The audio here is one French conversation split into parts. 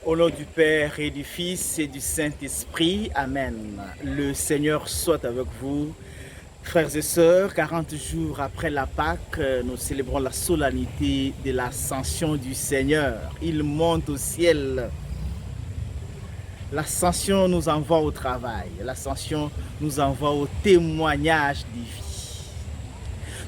Au nom du Père et du Fils et du Saint-Esprit, Amen. Le Seigneur soit avec vous. Frères et sœurs, 40 jours après la Pâque, nous célébrons la solennité de l'ascension du Seigneur. Il monte au ciel. L'ascension nous envoie au travail. L'ascension nous envoie au témoignage de vie.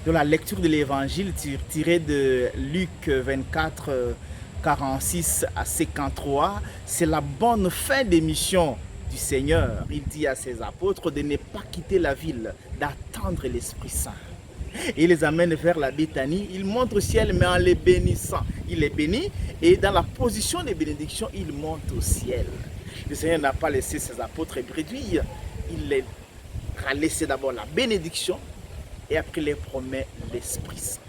Dans la lecture de l'évangile tirée de Luc 24, 46 à 53, c'est la bonne fin des missions du Seigneur. Il dit à ses apôtres de ne pas quitter la ville, d'attendre l'Esprit Saint. Et il les amène vers la Béthanie. Il monte au ciel, mais en les bénissant. Il les bénit et dans la position de bénédiction, il monte au ciel. Le Seigneur n'a pas laissé ses apôtres réduire. Il les a laissé d'abord la bénédiction et après les promet l'Esprit Saint.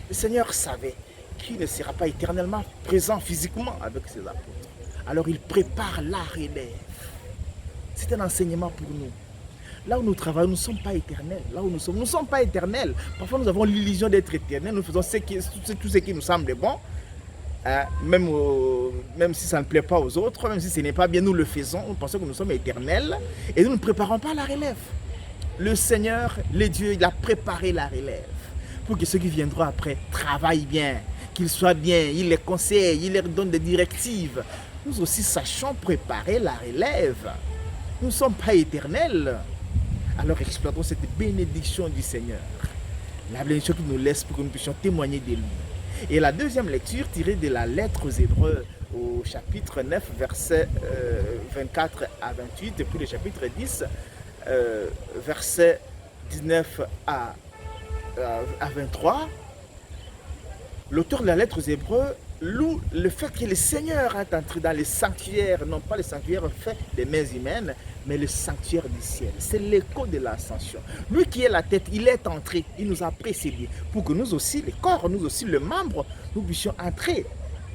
Le Seigneur savait qu'il ne sera pas éternellement présent physiquement avec ses apôtres. Alors il prépare la relève. C'est un enseignement pour nous. Là où nous travaillons, nous ne sommes pas éternels. Là où nous ne sommes pas éternels. Parfois, nous avons l'illusion d'être éternels. Nous faisons tout ce qui nous semble bon. Même si ça ne plaît pas aux autres, même si ce n'est pas bien, nous le faisons. Nous pensons que nous sommes éternels. Et nous ne préparons pas la relève. Le Seigneur, les dieux, il a préparé la relève. Pour que ceux qui viendront après travaillent bien. Qu'ils soient bien. Il les conseille. Il leur donne des directives. Nous aussi sachons préparer la relève. Nous ne sommes pas éternels. Alors exploitons cette bénédiction du Seigneur. La bénédiction qu'il nous laisse pour que nous puissions témoigner de lui. Et la deuxième lecture tirée de la lettre aux Hébreux au chapitre 9, versets 24 à 28, et puis le chapitre 10, versets 19 à 23. L'auteur de la lettre aux Hébreux loue le fait que le Seigneur est entré dans les sanctuaires, non pas les sanctuaires faits des mains humaines, mais le sanctuaire du ciel. C'est l'écho de l'ascension. Lui qui est la tête, il est entré, il nous a précédés pour que nous aussi, les corps, nous aussi, le membre, nous puissions entrer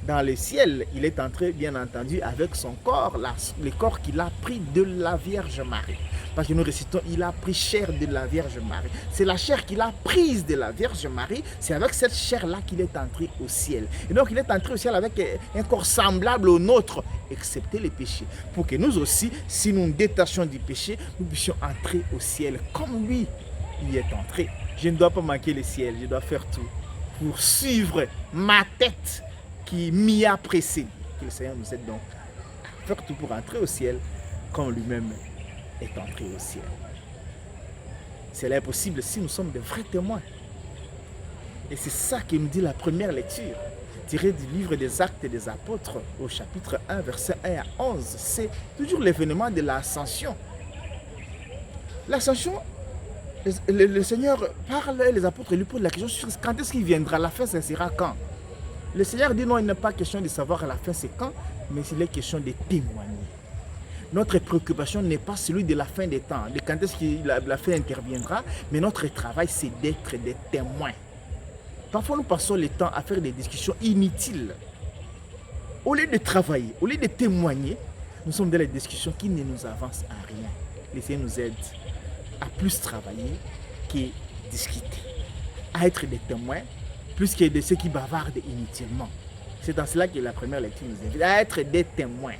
dans le ciel. Il est entré, bien entendu, avec son corps, le corps qu'il a pris de la Vierge Marie. Parce que nous récitons, il a pris chair de la Vierge Marie. C'est la chair qu'il a prise de la Vierge Marie. C'est avec cette chair-là qu'il est entré au ciel. Et donc, il est entré au ciel avec un corps semblable au nôtre, excepté les péchés. Pour que nous aussi, si nous nous détachons du péché, nous puissions entrer au ciel comme lui y est entré. Je ne dois pas manquer le ciel. Je dois faire tout pour suivre ma tête qui m'y a précédé. Que le Seigneur nous aide donc à faire tout pour entrer au ciel comme lui-même est entré au ciel. Cela est possible si nous sommes de vrais témoins. Et c'est ça que nous dit la première lecture, tirée du livre des Actes des Apôtres au chapitre 1, versets 1 à 11. C'est toujours l'événement de l'ascension. L'ascension, le Seigneur parle et les apôtres lui posent la question sur quand est-ce qu'il viendra, la fin, ça sera quand. Le Seigneur dit non, il n'est pas question de savoir à la fin c'est quand, mais il est question de témoigner. Notre préoccupation n'est pas celui de la fin des temps, de quand est-ce que la fin interviendra, mais notre travail, c'est d'être des témoins. Parfois, nous passons le temps à faire des discussions inutiles. Au lieu de travailler, au lieu de témoigner, nous sommes dans les discussions qui ne nous avancent à rien. Le Seigneur nous aide à plus travailler que discuter, à être des témoins, plus que de ceux qui bavardent inutilement. C'est dans cela que la première lecture nous invite à être des témoins.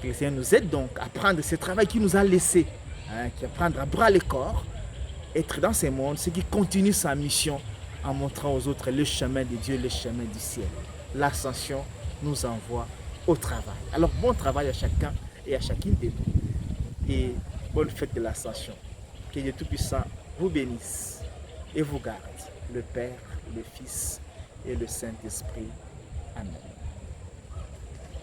Que le Seigneur nous aide donc à prendre ce travail qu'il nous a laissé, qui à prendre à bras le corps, être dans ce monde, ce qui continue sa mission en montrant aux autres le chemin de Dieu, le chemin du ciel. L'ascension nous envoie au travail. Alors bon travail à chacun et à chacune de nous. Et bonne fête de l'ascension. Que Dieu Tout-Puissant vous bénisse et vous garde, le Père, le Fils et le Saint-Esprit. Amen.